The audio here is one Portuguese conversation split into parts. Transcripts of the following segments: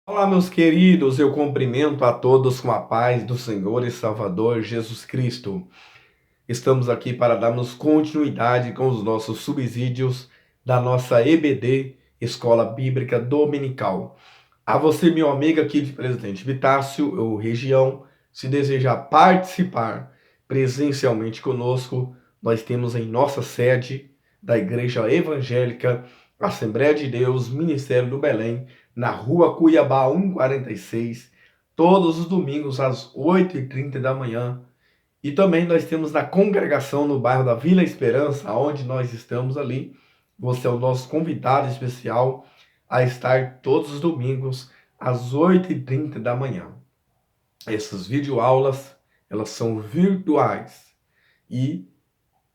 Olá, meus queridos, eu cumprimento a todos com a paz do Senhor e Salvador Jesus Cristo. Estamos aqui para darmos continuidade com os nossos subsídios da nossa EBD, Escola Bíblica Dominical. A você, meu amigo aqui de Presidente Vitácio, ou região, se desejar participar presencialmente conosco, nós temos em nossa sede da Igreja Evangélica Assembleia de Deus, Ministério do Belém, na Rua Cuiabá 146, todos os domingos às 8h30 da manhã. E também nós temos na congregação no bairro da Vila Esperança, onde nós estamos ali. Você é o nosso convidado especial a estar todos os domingos às 8h30 da manhã. Essas videoaulas, elas são virtuais e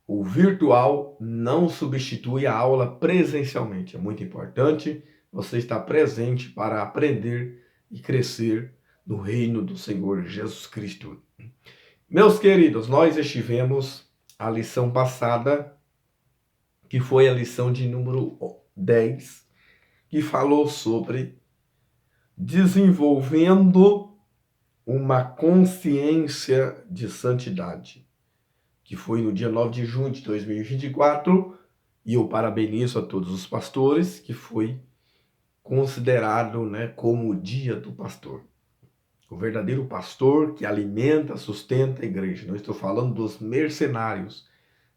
o virtual não substitui a aula presencialmente. É muito importante você estar presente para aprender e crescer no reino do Senhor Jesus Cristo. Meus queridos, nós estivemos a lição passada, que foi a lição de número 10, que falou sobre desenvolvendo uma consciência de santidade, que foi no dia 9 de junho de 2024, e eu parabenizo a todos os pastores, que foi considerado, como o dia do pastor. O verdadeiro pastor que alimenta, sustenta a igreja. Não estou falando dos mercenários,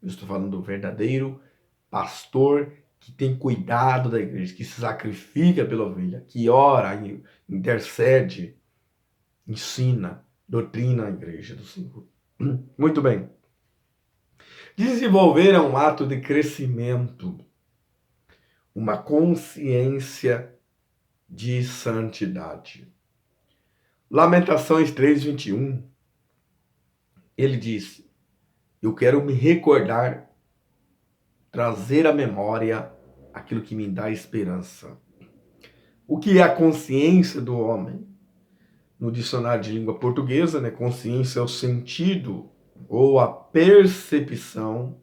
eu estou falando do verdadeiro pastor que tem cuidado da igreja, que se sacrifica pela ovelha, que ora, intercede, ensina, doutrina a igreja do Senhor. Muito bem. Desenvolver é um ato de crescimento, uma consciência de santidade. Lamentações 3:21, ele diz: eu quero me recordar, trazer à memória aquilo que me dá esperança. O que é a consciência do homem? No dicionário de língua portuguesa, consciência é o sentido ou a percepção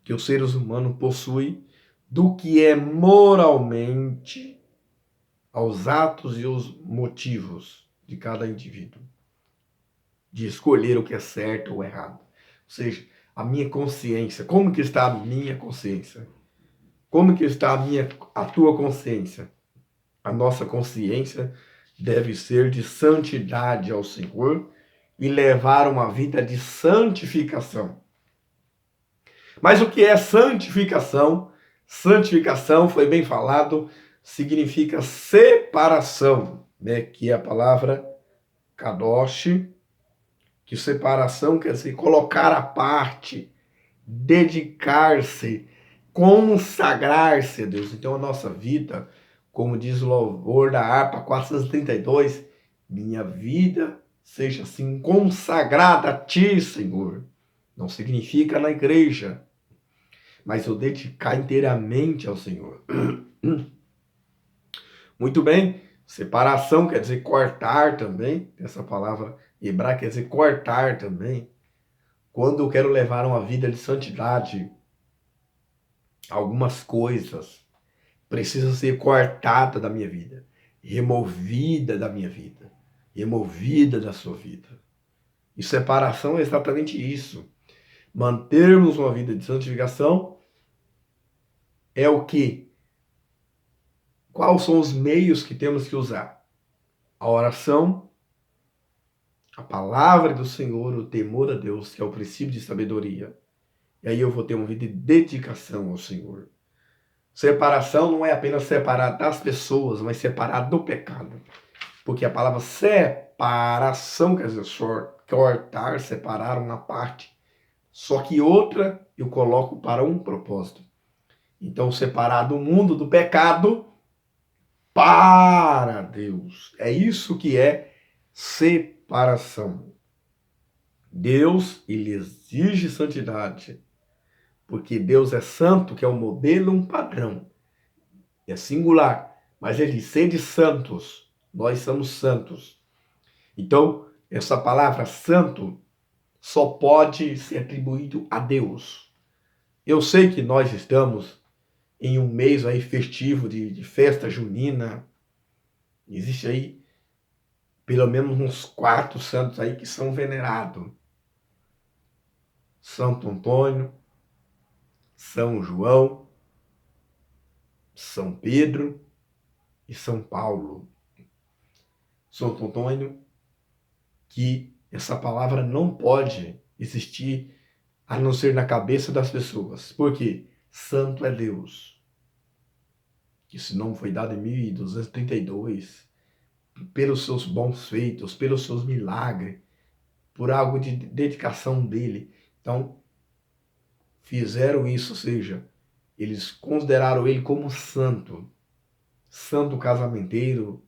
que os seres humanos possuem do que é moralmente aos atos e os motivos de cada indivíduo, de escolher o que é certo ou errado. Ou seja, a minha consciência, como que está a minha consciência? Como que está a tua consciência? A nossa consciência deve ser de santidade ao Senhor e levar uma vida de santificação. Mas o que é santificação? Santificação, foi bem falado, significa separação, que é a palavra kadosh, que separação quer dizer colocar à parte, dedicar-se, consagrar-se a Deus. Então a nossa vida, como diz o louvor da harpa 432, minha vida seja assim consagrada a ti, Senhor. Não significa na igreja, mas eu dedicar inteiramente ao Senhor. Muito bem, separação quer dizer cortar também, essa palavra hebraica quer dizer cortar também. Quando eu quero levar uma vida de santidade, algumas coisas precisam ser cortadas da minha vida, removida da minha vida, removida da sua vida. E separação é exatamente isso. Mantermos uma vida de santificação é o quê? Quais são os meios que temos que usar? A oração, a palavra do Senhor, o temor a Deus, que é o princípio de sabedoria. E aí eu vou ter uma vida de dedicação ao Senhor. Separação não é apenas separar das pessoas, mas separar do pecado. Porque a palavra separação quer dizer cortar, separar uma parte. Só que outra eu coloco para um propósito. Então, separar do mundo, do pecado, para Deus. É isso que é separação. Deus, ele exige santidade, porque Deus é santo, que é um modelo, um padrão. É singular, mas ele diz, sede santos, nós somos santos. Então, essa palavra santo só pode ser atribuído a Deus. Eu sei que nós estamos em um mês aí festivo de festa junina, Existe aí pelo menos uns 4 santos aí que são venerados. Santo Antônio, São João, São Pedro e São Paulo. Santo Antônio, que essa palavra não pode existir a não ser na cabeça das pessoas. Por quê? Santo é Deus. Esse nome foi dado em 1232 pelos seus bons feitos, pelos seus milagres, por algo de dedicação dele. Então, fizeram isso, ou seja, eles consideraram ele como santo. Santo casamenteiro,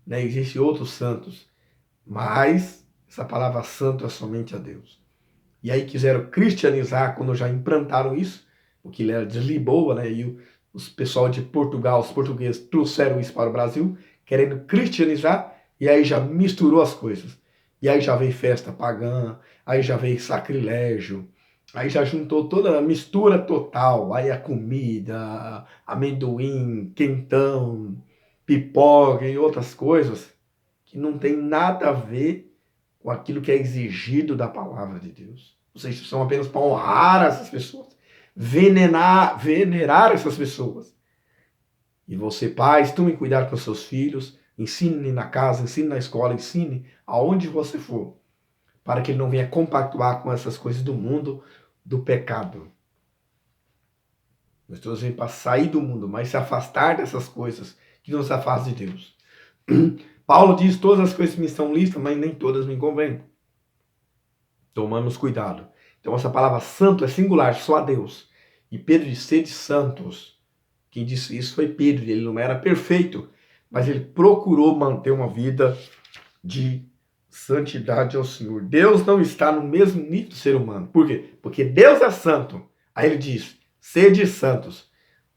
né? Existem outros santos, mas essa palavra santo é somente a Deus. E aí quiseram cristianizar quando já implantaram isso, porque ele era de Lisboa, né? E os pessoal de Portugal, os portugueses, trouxeram isso para o Brasil, querendo cristianizar, e aí já misturou as coisas. E aí já veio festa pagã, aí já veio sacrilégio, aí já juntou toda a mistura total. Aí a comida, amendoim, quentão, pipoca e outras coisas que não tem nada a ver com aquilo que é exigido da palavra de Deus. Vocês são apenas para honrar essas pessoas, venerar essas pessoas. E você, pais, tome cuidado com seus filhos, ensine na casa, ensine na escola, ensine aonde você for, para que ele não venha compactuar com essas coisas do mundo, do pecado. Nós estamos vendo para sair do mundo, mas se afastar dessas coisas que nos afastam de Deus. Paulo diz: todas as coisas me são lícitas, mas nem todas me convêm. Tomamos cuidado. Então essa palavra santo é singular, só a Deus. E Pedro diz: sede santos. Quem disse isso foi Pedro. Ele não era perfeito, mas ele procurou manter uma vida de santidade ao Senhor. Deus não está no mesmo nível do ser humano. Por quê? Porque Deus é santo. Aí ele diz: sede santos.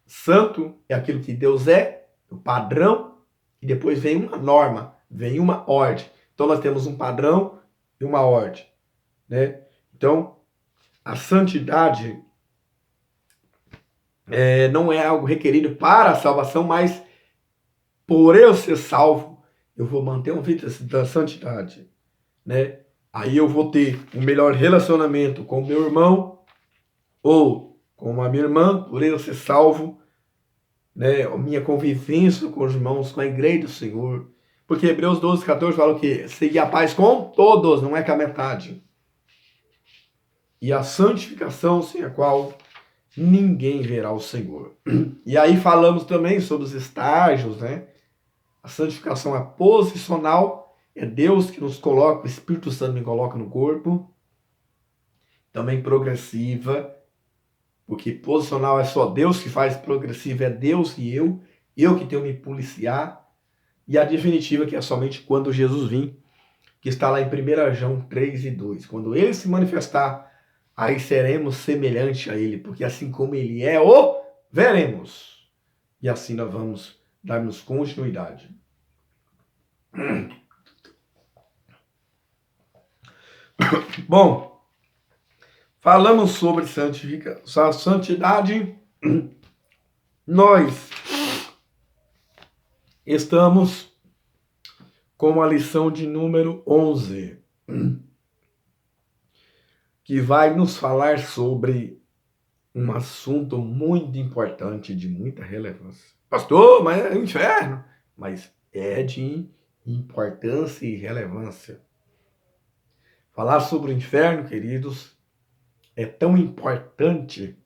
Santo é aquilo que Deus é, o padrão, e depois vem uma norma, vem uma ordem. Então nós temos um padrão e uma ordem, né? Então, a santidade não é algo requerido para a salvação, mas por eu ser salvo, eu vou manter uma vida da santidade, né? Aí eu vou ter um melhor relacionamento com o meu irmão ou com a minha irmã, por eu ser salvo, né? A minha convivência com os irmãos, com a igreja do Senhor. Porque Hebreus 12, 14 fala o quê? Seguir a paz com todos, não é com a metade. E a santificação sem a qual ninguém verá o Senhor. E aí falamos também sobre os estágios, né? A santificação é posicional, é Deus que nos coloca, o Espírito Santo me coloca no corpo. Também progressiva, porque posicional é só Deus que faz, progressiva é Deus e eu que tenho que me policiar. E a definitiva, que é somente quando Jesus vir, que está lá em 1 João 3 e 2. Quando ele se manifestar, aí seremos semelhantes a ele, porque assim como ele é, o veremos. E assim nós vamos darmos continuidade. Bom, falamos sobre santidade. Nós estamos com a lição de número 11, que vai nos falar sobre um assunto muito importante, de muita relevância. Pastor, mas é o inferno. Mas é de importância e relevância. Falar sobre o inferno, queridos, é tão importante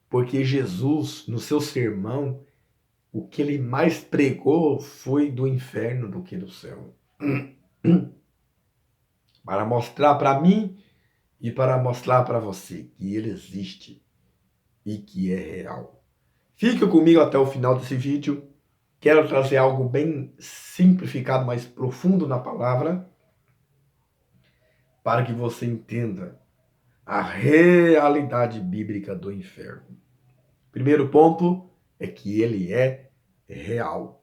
porque Jesus, no seu sermão, o que ele mais pregou foi do inferno do que do céu. Para mostrar para mim e para mostrar para você que ele existe e que é real. Fique comigo até o final desse vídeo. Quero trazer algo bem simplificado, mas profundo na palavra, para que você entenda a realidade bíblica do inferno. Primeiro ponto é que ele é real.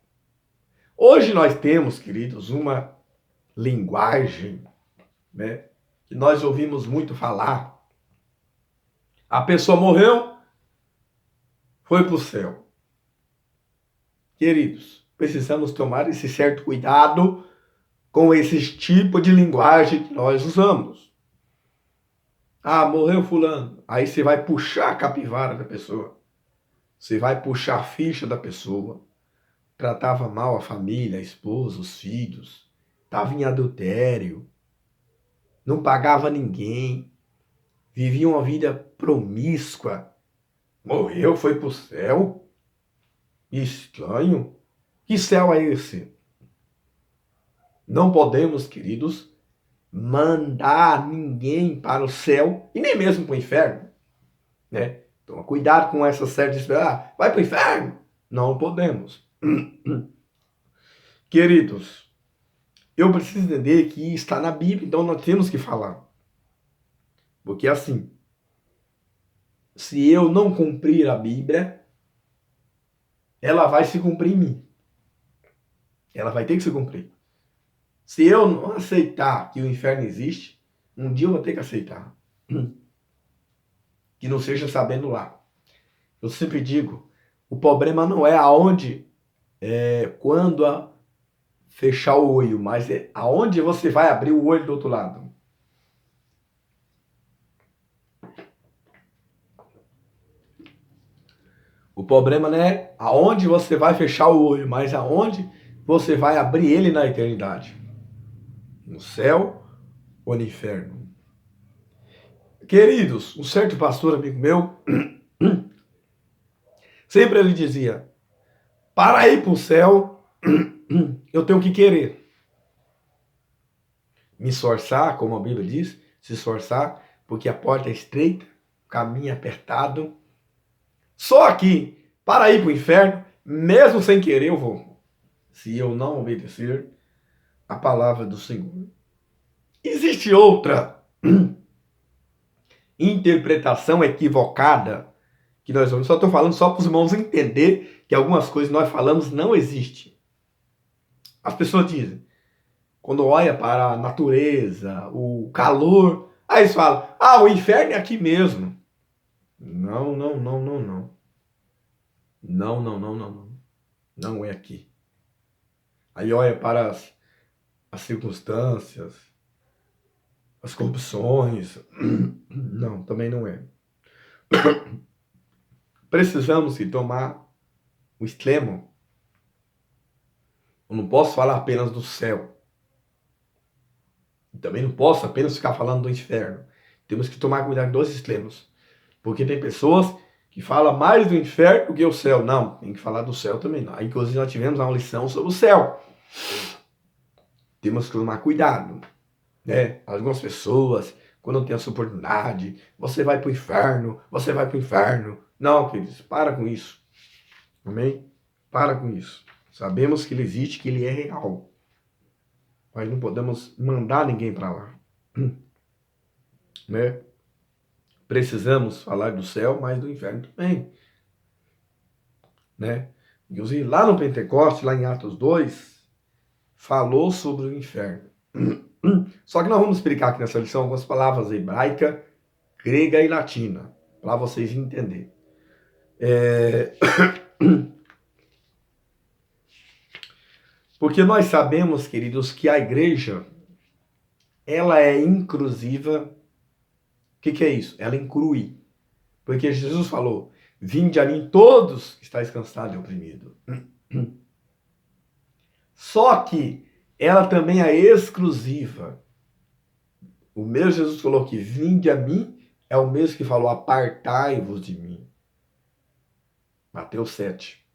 Hoje nós temos, queridos, uma linguagem, né, que nós ouvimos muito falar. A pessoa morreu, foi para o céu. Queridos, precisamos tomar esse certo cuidado com esse tipo de linguagem que nós usamos. Ah, morreu fulano. Aí você vai puxar a capivara da pessoa. Você vai puxar a ficha da pessoa. Tratava mal a família, a esposa, os filhos. Estava em adultério. Não pagava ninguém. Vivia uma vida promíscua. Morreu, foi pro céu. Estranho. Que céu é esse? Não podemos, queridos, mandar ninguém para o céu e nem mesmo para o inferno, né? Então, cuidado com essa série de esperar. Vai para o inferno? Não podemos. Queridos, eu preciso entender que está na Bíblia, então nós temos que falar. Porque assim, se eu não cumprir a Bíblia, ela vai se cumprir em mim. Ela vai ter que se cumprir. Se eu não aceitar que o inferno existe, um dia eu vou ter que aceitar. Que não seja sabendo lá. Eu sempre digo, o problema não é aonde, quando fechar o olho, mas é aonde você vai abrir o olho do outro lado. O problema não é aonde você vai fechar o olho, mas aonde você vai abrir ele na eternidade. No céu ou no inferno. Queridos, um certo pastor amigo meu, sempre ele dizia, para ir para o céu, eu tenho que querer. Me esforçar, como a Bíblia diz, se esforçar, porque a porta é estreita, o caminho é apertado. Só que, para ir para o inferno, mesmo sem querer, eu vou. Se eu não obedecer a palavra do Senhor. Existe outra interpretação equivocada que nós vamos. Só estou falando só para os irmãos entender que algumas coisas nós falamos não existem. As pessoas dizem, quando olha para a natureza, o calor, aí eles falam, o inferno é aqui mesmo. Não, não, não, não, não. Não, não, não, não, não. Não é aqui. Aí olha para as circunstâncias, as corrupções. Não, também não é. Precisamos tomar o extremo. Eu não posso falar apenas do céu. Também não posso apenas ficar falando do inferno. Temos que tomar cuidado dos extremos. Porque tem pessoas que falam mais do inferno do que o céu. Não, tem que falar do céu também. Não. Inclusive nós tivemos uma lição sobre o céu. Temos que tomar cuidado. Né? Algumas pessoas, quando tem essa oportunidade, você vai para o inferno, você vai para o inferno. Não, queridos, para com isso. Amém? Para com isso. Sabemos que ele existe, que ele é real. Mas não podemos mandar ninguém para lá. Né? Precisamos falar do céu, mas do inferno também. Né? Inclusive, lá no Pentecoste, lá em Atos 2, falou sobre o inferno. Só que nós vamos explicar aqui nessa lição algumas palavras hebraica, grega e latina, para vocês entenderem. Porque nós sabemos, queridos, que a igreja, ela é inclusiva. O que é isso? Ela inclui. Porque Jesus falou, vinde a mim todos que estáis cansados e oprimidos. Só que ela também é exclusiva. O mesmo Jesus falou que vinde a mim, é o mesmo que falou apartai-vos de mim. Mateus 7.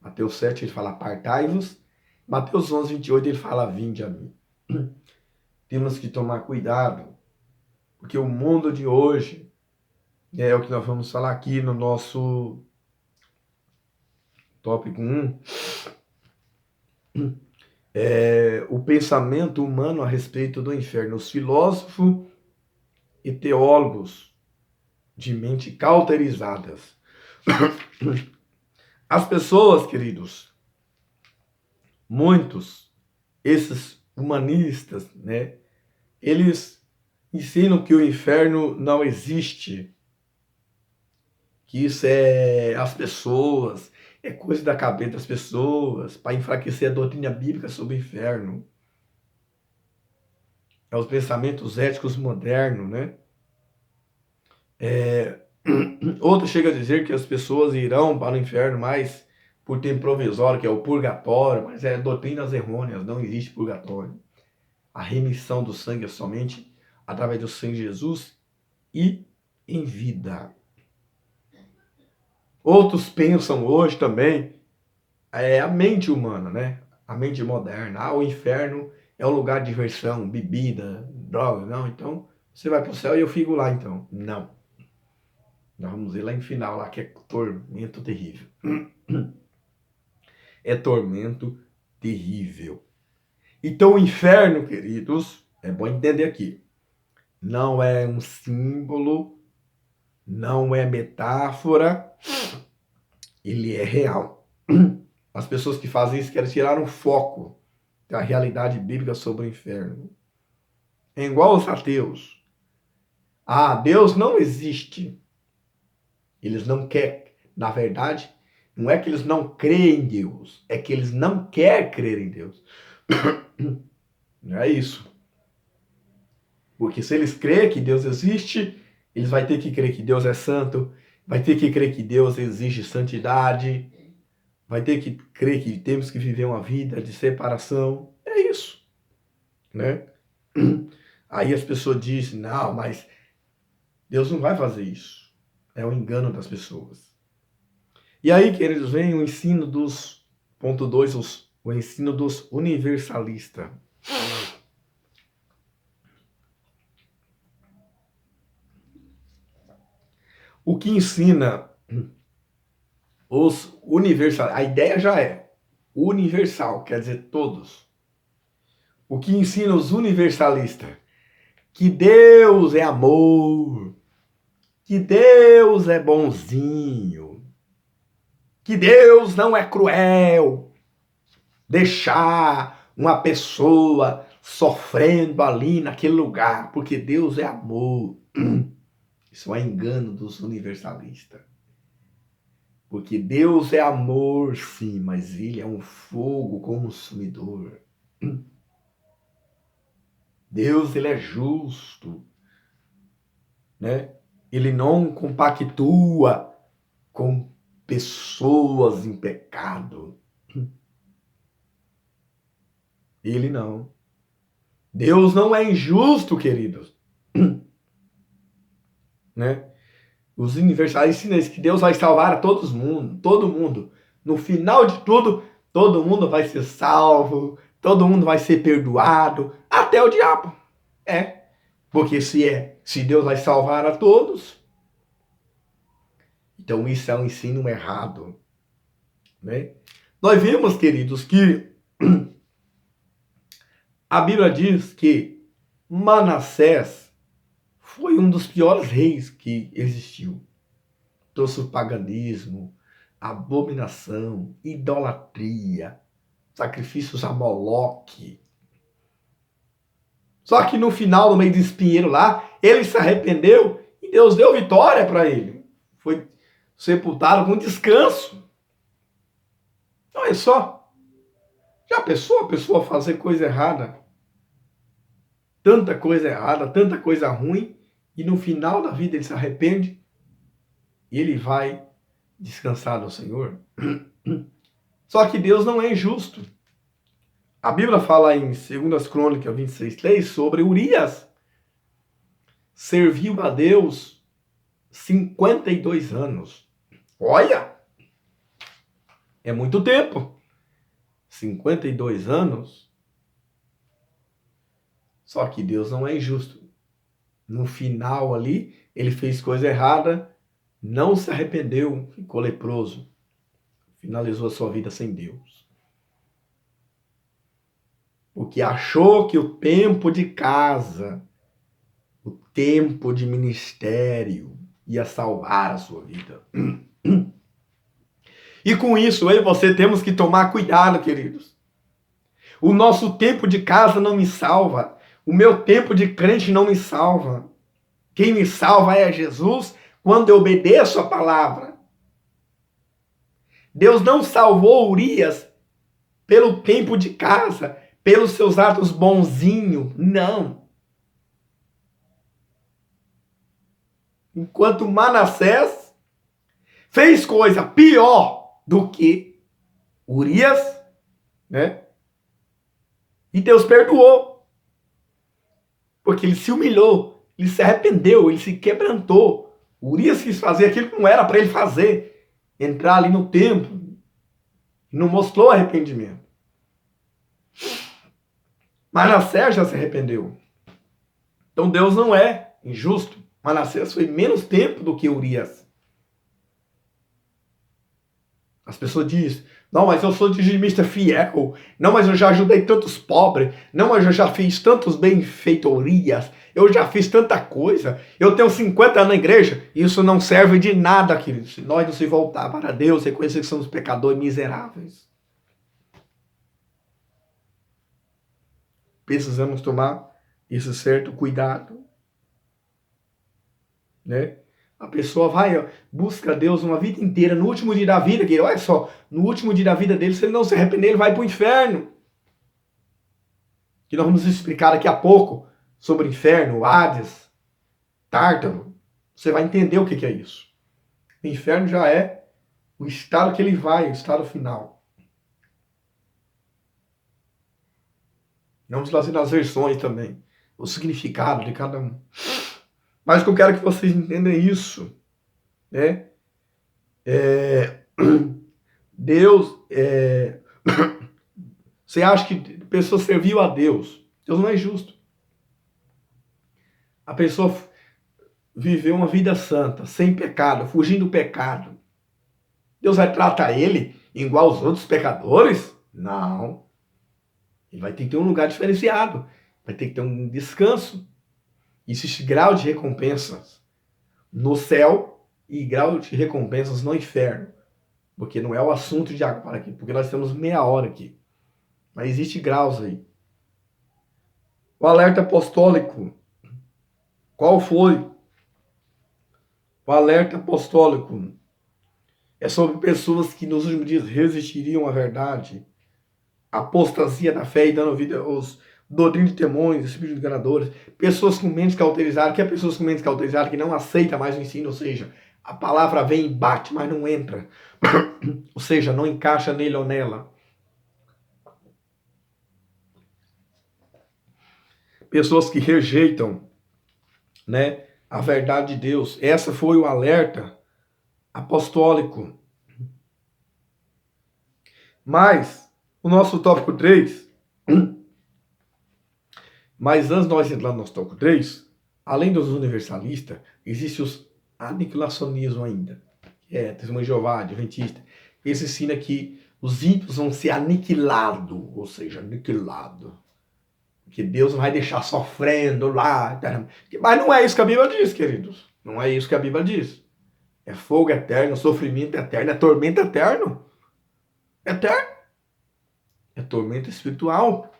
Mateus 7 ele fala apartai-vos. Mateus 11, 28 ele fala vinde a mim. Temos que tomar cuidado, porque o mundo de hoje, é o que nós vamos falar aqui no nosso tópico 1, o pensamento humano a respeito do inferno. Os filósofos e teólogos de mente cauterizadas. As pessoas, queridos, muitos, esses humanistas, né, eles ensinam que o inferno não existe, que isso é as pessoas, É coisa da cabeça das pessoas para enfraquecer a doutrina bíblica sobre o inferno. É os pensamentos éticos modernos, né? Outro chega a dizer que as pessoas irão para o inferno mais por tempo provisório, que é o purgatório, mas é doutrinas errôneas, não existe purgatório. A remissão do sangue é somente através do sangue de Jesus e em vida. Outros pensam hoje também, a mente humana, né? A mente moderna. O inferno é um lugar de diversão, bebida, droga. Não, então você vai para o céu e eu fico lá então. Não. Nós vamos ver lá em final, lá que é tormento terrível. É tormento terrível. Então o inferno, queridos, é bom entender aqui, não é um símbolo, não é metáfora, ele é real. As pessoas que fazem isso querem tirar um foco da realidade bíblica sobre o inferno. É igual aos ateus. Deus não existe. Eles não querem. Na verdade, não é que eles não creem em Deus, é que eles não querem crer em Deus. Não é isso. Porque se eles crerem que Deus existe, eles vão ter que crer que Deus é santo, vai ter que crer que Deus exige santidade, vai ter que crer que temos que viver uma vida de separação. É isso, né? Aí as pessoas dizem, não, mas Deus não vai fazer isso. É o engano das pessoas. E aí, queridos, vem o ensino dos, ponto 2, o ensino dos universalistas. O que ensina os universalistas, a ideia já é universal, quer dizer todos. O que ensina os universalistas? Que Deus é amor, que Deus é bonzinho, que Deus não é cruel, deixar uma pessoa sofrendo ali naquele lugar, porque Deus é amor. Isso é engano dos universalistas. Porque Deus é amor, sim, mas Ele é um fogo consumidor. Deus, Ele é justo, né? Ele não compactua com pessoas em pecado. Ele não. Deus não é injusto, queridos. Né? Os universalistas ensinam que Deus vai salvar a todo mundo. No final de tudo, todo mundo vai ser salvo, todo mundo vai ser perdoado, até o diabo. Porque se Deus vai salvar a todos, então isso é um ensino errado. Né? Nós vimos, queridos, que a Bíblia diz que Manassés foi um dos piores reis que existiu. Trouxe o paganismo, abominação, idolatria, sacrifícios a Moloque. Só que no final, no meio do espinheiro lá, ele se arrependeu e Deus deu vitória para ele. Foi sepultado com descanso. Olha só. Já pensou a pessoa fazer coisa errada? Tanta coisa errada, tanta coisa ruim, e no final da vida ele se arrepende e ele vai descansar no Senhor. Só que Deus não é injusto. A Bíblia fala em 2 Crônicas 26:3 sobre Urias. Serviu a Deus 52 anos. Olha! É muito tempo. 52 anos. Só que Deus não é injusto. No final ali, ele fez coisa errada, não se arrependeu, ficou leproso. Finalizou a sua vida sem Deus. Porque achou que o tempo de casa, o tempo de ministério ia salvar a sua vida. E com isso, eu e você temos que tomar cuidado, queridos. O nosso tempo de casa não me salva. O meu tempo de crente não me salva. Quem me salva é Jesus quando eu obedeço a palavra. Deus não salvou Urias pelo tempo de casa, pelos seus atos bonzinhos. Não. Enquanto Manassés fez coisa pior do que Urias, né? E Deus perdoou. Porque ele se humilhou, ele se arrependeu, ele se quebrantou. Urias quis fazer aquilo que não era para ele fazer. Entrar ali no templo. Não mostrou arrependimento. Manassés já se arrependeu. Então Deus não é injusto. Manassés foi menos tempo do que Urias. As pessoas dizem, não, mas eu sou dizimista fiel. Não, mas eu já ajudei tantos pobres. Não, mas eu já fiz tantos benfeitorias. Eu já fiz tanta coisa. Eu tenho 50 anos na igreja. Isso não serve de nada, queridos. Se nós não se voltar para Deus, reconhecer que somos pecadores miseráveis. Precisamos tomar esse certo cuidado. Né? A pessoa vai, busca Deus uma vida inteira, no último dia da vida, que olha só, no último dia da vida dele, se ele não se arrepender, ele vai para o inferno. Que nós vamos explicar daqui a pouco sobre o inferno, Hades, Tártaro. Você vai entender o que é isso. O inferno já é o estado que ele vai, o estado final. Vamos trazer nas versões também, o significado de cada um. Mas que eu quero que vocês entendam isso, né? Deus, você acha que a pessoa serviu a Deus? Deus não é justo. A pessoa viveu uma vida santa, sem pecado, fugindo do pecado. Deus vai tratar ele igual aos outros pecadores? Não. Ele vai ter que ter um lugar diferenciado. Vai ter que ter um descanso. Existe grau de recompensas no céu e grau de recompensas no inferno. Porque não é o assunto de agora aqui. Porque nós temos meia hora aqui. Mas existe graus aí. O alerta apostólico. Qual foi? O alerta apostólico é sobre pessoas que nos últimos dias resistiriam à verdade. Apostasia da fé e dando vida aos doutrinas de demônios, espíritos enganadores, pessoas com mentes cauterizadas, que é pessoas com mentes cauterizadas que não aceitam mais o ensino, ou seja, a palavra vem e bate, mas não entra. Ou seja, não encaixa nele ou nela. Pessoas que rejeitam, né, a verdade de Deus. Essa foi o alerta apostólico. Mas, o nosso tópico 3... Mas antes de nós entrar no nosso tópico 3, além dos universalistas, existe os aniquilacionismo ainda. Que é Testemunho de Jeová, Adventista. Esse ensina que os ímpios vão ser aniquilados, ou seja, aniquilados. Que Deus não vai deixar sofrendo lá. Mas não é isso que a Bíblia diz, queridos. Não é isso que a Bíblia diz. É fogo eterno, sofrimento eterno, é tormento eterno. Eterno. É tormento espiritual.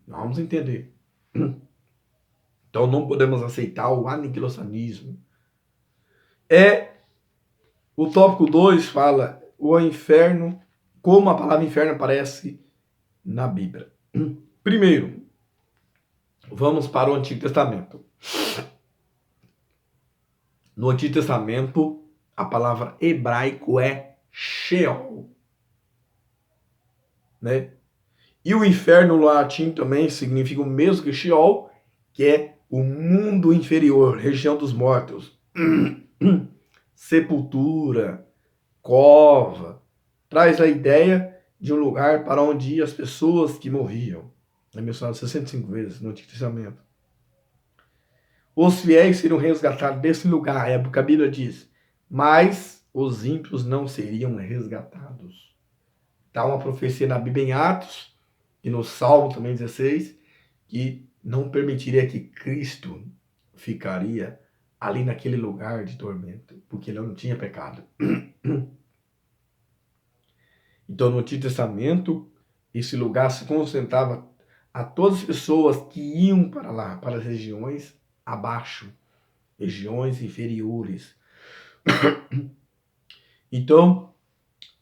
Nós vamos entender. Então não podemos aceitar o aniquilacionismo. O tópico 2 fala o inferno, como a palavra inferno aparece na Bíblia. Primeiro, vamos para o Antigo Testamento. No Antigo Testamento, a palavra hebraico é Sheol. Né? E o inferno no latim também significa o mesmo que Sheol, que é o mundo inferior, região dos mortos. Sepultura, cova. Traz a ideia de um lugar para onde iam as pessoas que morriam. É mencionado 65 vezes no Antigo Testamento. Os fiéis seriam resgatados desse lugar, é porque a Bíblia diz, mas os ímpios não seriam resgatados. Está uma profecia na Bíblia em Atos, e no Salmo também 16, que não permitiria que Cristo ficaria ali naquele lugar de tormento, porque ele não tinha pecado. Então, no Antigo Testamento, esse lugar se concentrava a todas as pessoas que iam para lá, para as regiões abaixo, regiões inferiores. Então,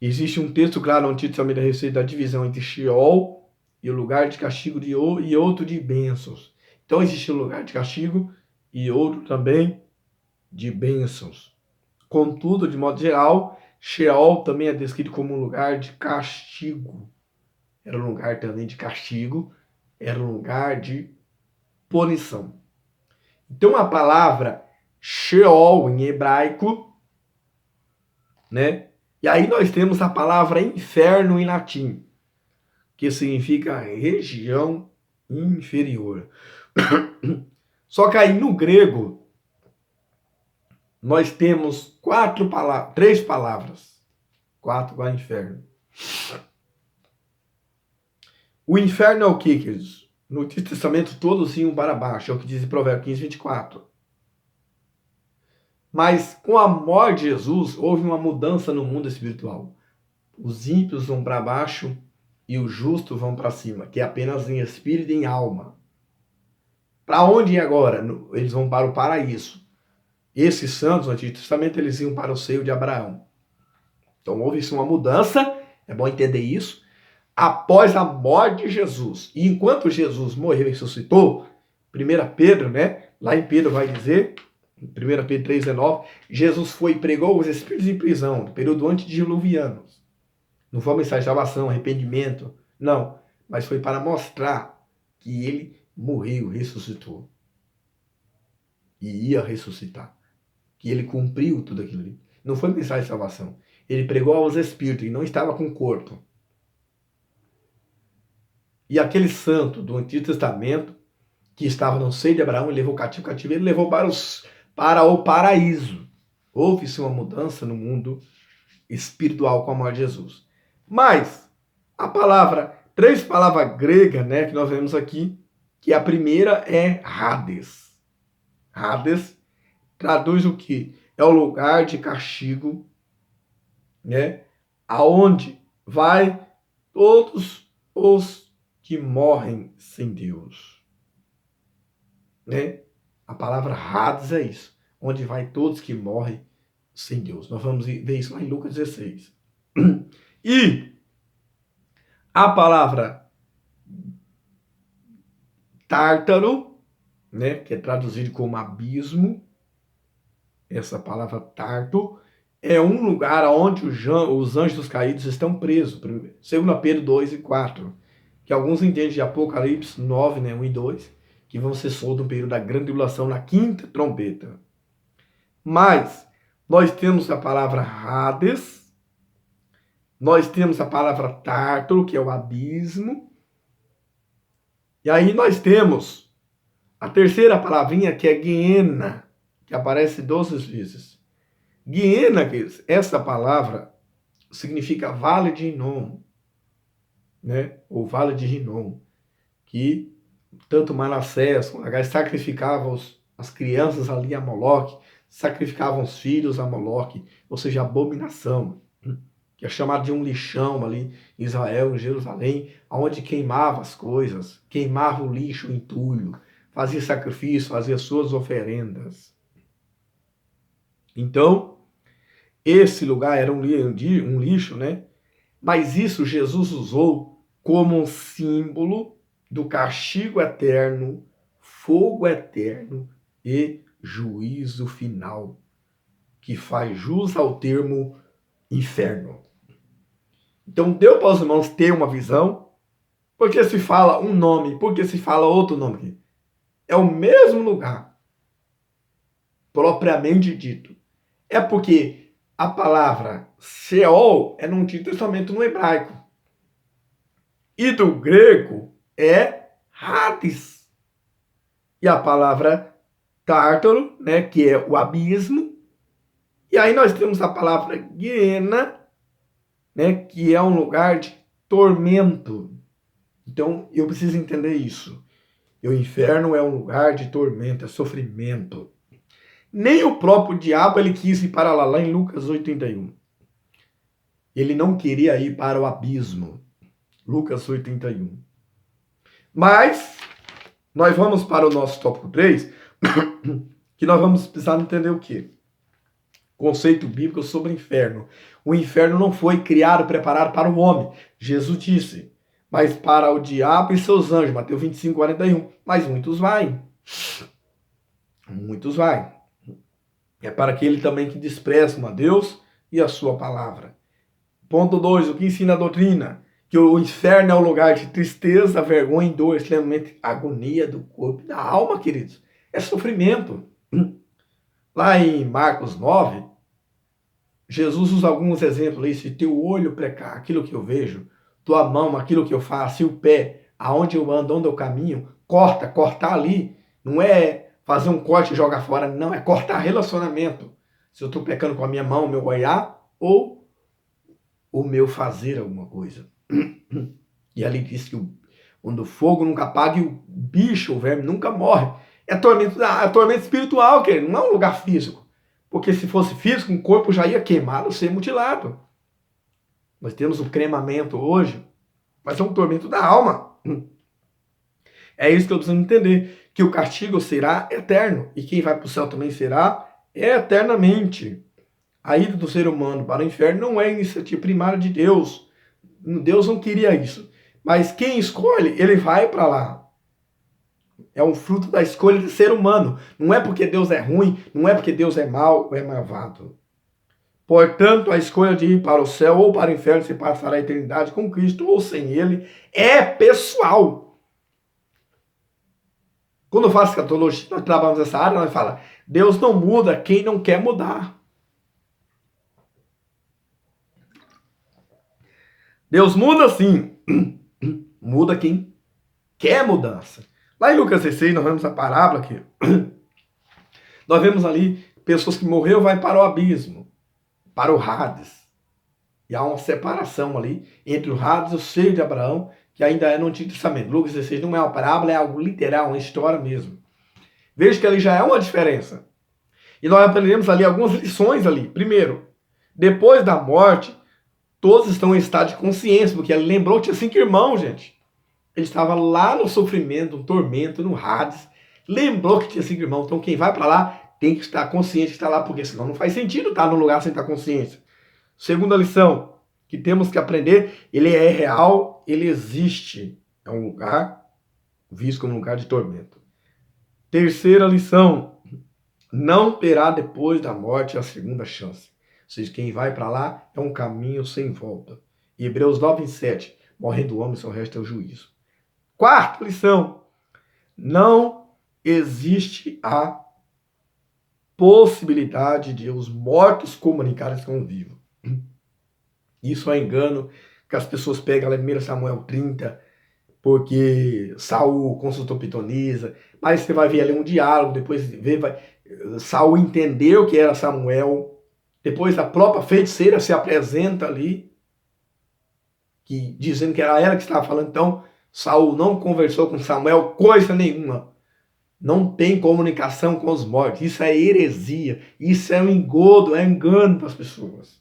existe um texto claro no Antigo Testamento a respeito da divisão entre Sheol e o lugar de castigo e outro de bênçãos. Então, existe um lugar de castigo e outro também de bênçãos. Contudo, de modo geral, Sheol também é descrito como um lugar de castigo. Era um lugar também de castigo, era um lugar de punição. Então, a palavra Sheol em hebraico, né? E aí nós temos a palavra inferno em latim, que significa região inferior. Só que aí no grego nós temos três palavras. Quatro igual a inferno. O inferno é o que, queridos? No Antigo Testamento todos iam para baixo, é o que diz em Provérbios 15, 24. Mas com a morte de Jesus, houve uma mudança no mundo espiritual. Os ímpios vão para baixo e os justos vão para cima, que é apenas em espírito e em alma. Para onde ir agora? Eles vão para o paraíso. Esses santos, no Antigo Testamento, eles iam para o seio de Abraão. Então houve-se uma mudança, é bom entender isso, após a morte de Jesus. E enquanto Jesus morreu e ressuscitou, 1 Pedro, né? Lá em Pedro vai dizer, 1 Pedro 3,19, Jesus foi e pregou os espíritos em prisão, no período antediluviano. Não foi uma mensagem de salvação, arrependimento, não. Mas foi para mostrar que ele morreu, ressuscitou. E ia ressuscitar. Que ele cumpriu tudo aquilo ali. Não foi mensagem de salvação. Ele pregou aos espíritos e não estava com o corpo. E aquele santo do Antigo Testamento, que estava no seio de Abraão e levou cativo, ele levou para o paraíso. Houve-se uma mudança no mundo espiritual com a morte de Jesus. Mas, três palavras gregas, né, que nós vemos aqui, que a primeira é Hades. Hades traduz o que? É o lugar de castigo, né, aonde vai todos os que morrem sem Deus. Né? A palavra Hades é isso, onde vai todos que morrem sem Deus. Nós vamos ver isso lá em Lucas 16. E a palavra Tártaro, né, que é traduzido como abismo, essa palavra Tarto, é um lugar onde os anjos caídos estão presos. 2 Pedro 2 e 4, que alguns entendem de Apocalipse 9, né, 1 e 2, que vão ser soltos no período da grande tribulação, na quinta trombeta. Mas nós temos a palavra Hades, nós temos a palavra Tártaro, que é o abismo, e aí nós temos a terceira palavrinha, que é Guiena, que aparece 12 vezes. Guiena, essa palavra significa Vale de Hinom, né? Ou Vale de Hinom, que tanto Manassés como Agag sacrificavam as crianças ali a Moloque, sacrificavam os filhos a Moloque, ou seja, abominação, que é chamado de um lixão ali em Israel, em Jerusalém, onde queimava as coisas, queimava o lixo, o entulho, fazia sacrifício, fazia suas oferendas. Então, esse lugar era um lixo, né? Mas isso Jesus usou como um símbolo do castigo eterno, fogo eterno e juízo final, que faz jus ao termo inferno. Então deu para os irmãos ter uma visão, porque se fala um nome, porque se fala outro nome. É o mesmo lugar, propriamente dito. É porque a palavra Sheol é no Antigo Testamento no hebraico. E do grego é Hades. E a palavra Tártaro, né, que é o abismo. E aí nós temos a palavra Guiena, né, que é um lugar de tormento. Então eu preciso entender isso. E o inferno é um lugar de tormento, é sofrimento. Nem o próprio diabo ele quis ir para lá em Lucas 8:31. Ele não queria ir para o abismo. Lucas 8:31. Mas nós vamos para o nosso tópico 3, que nós vamos precisar entender o quê? conceito bíblico sobre o inferno. O inferno não foi criado, preparado para o homem. Jesus disse, mas para o diabo e seus anjos. Mateus 25, 41. Mas muitos vai. Muitos vai. É para aquele também que desprezam a Deus e a sua palavra. Ponto 2. O que ensina a doutrina? Que o inferno é o lugar de tristeza, vergonha e dor, extremamente agonia do corpo e da alma, queridos. É sofrimento. Lá em Marcos 9, Jesus usa alguns exemplos aí. Se teu olho pecar, aquilo que eu vejo, tua mão, aquilo que eu faço, e o pé, aonde eu ando, onde eu caminho, cortar ali. Não é fazer um corte e jogar fora, não. É cortar relacionamento. Se eu estou pecando com a minha mão, o meu olhar, ou o meu fazer alguma coisa. E ali diz que quando o fogo nunca apaga e o bicho, o verme, nunca morre. É tormento espiritual, querido, não é um lugar físico. Porque se fosse físico, o corpo já ia queimado, ser mutilado. Nós temos o cremamento hoje, mas é um tormento da alma. É isso que eu preciso entender, que o castigo será eterno, e quem vai para o céu também será eternamente. A ida do ser humano para o inferno não é iniciativa primária de Deus. Deus não queria isso. Mas quem escolhe, ele vai para lá. É um fruto da escolha do ser humano. Não é porque Deus é ruim, não é porque Deus é mau ou é malvado. Portanto, a escolha de ir para o céu ou para o inferno, se passar a eternidade com Cristo ou sem Ele, é pessoal. Quando eu faço escatologia, nós trabalhamos nessa área, nós falamos, Deus não muda quem não quer mudar. Deus muda sim. Muda quem quer mudança. Lá em Lucas 16, nós vemos a parábola aqui. Nós vemos ali pessoas que morreram vai para o abismo, para o Hades. E há uma separação ali entre o Hades e o seio de Abraão, que ainda é no Antigo Testamento. Lucas 16 não é uma parábola, é algo literal, uma história mesmo. Veja que ali já é uma diferença. E nós aprendemos ali algumas lições ali. Primeiro, depois da morte, todos estão em estado de consciência, porque ele lembrou que tinha 5 irmãos, gente. Ele estava lá no sofrimento, no tormento, no Hades. Lembrou que tinha 5 irmãos. Então quem vai para lá tem que estar consciente de estar lá, porque senão não faz sentido estar no lugar sem estar consciência. Segunda lição que temos que aprender, ele é real, ele existe. É um lugar visto como um lugar de tormento. Terceira lição, não terá depois da morte a segunda chance. Ou seja, quem vai para lá é um caminho sem volta. E Hebreus 9:7, morrendo o homem, só resta o juízo. Quarta lição, não existe a possibilidade de os mortos comunicarem com os vivos. Isso é engano que as pessoas pegam lá em 1 Samuel 30, porque Saul consultou pitonisa, mas você vai ver ali um diálogo, depois Saul entendeu que era Samuel, depois a própria feiticeira se apresenta ali, dizendo que era ela que estava falando. Então Saul não conversou com Samuel coisa nenhuma. Não tem comunicação com os mortos. Isso é heresia. Isso é um engodo, é engano para as pessoas.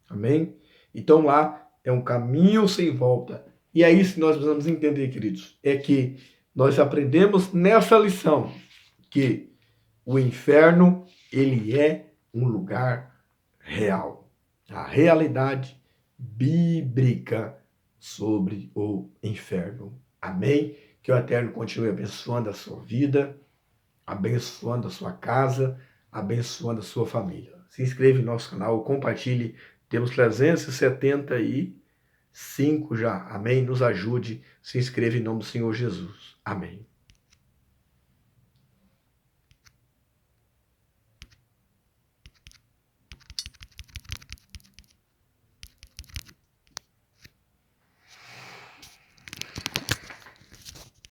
Amém? Então lá é um caminho sem volta. E é isso que nós precisamos entender, queridos. É que nós aprendemos nessa lição que o inferno, ele é um lugar real. A realidade bíblica sobre o inferno. Amém? Que o Eterno continue abençoando a sua vida, abençoando a sua casa, abençoando a sua família. Se inscreva no nosso canal, compartilhe. Temos 375 já. Amém? Nos ajude. Se inscreva em nome do Senhor Jesus. Amém.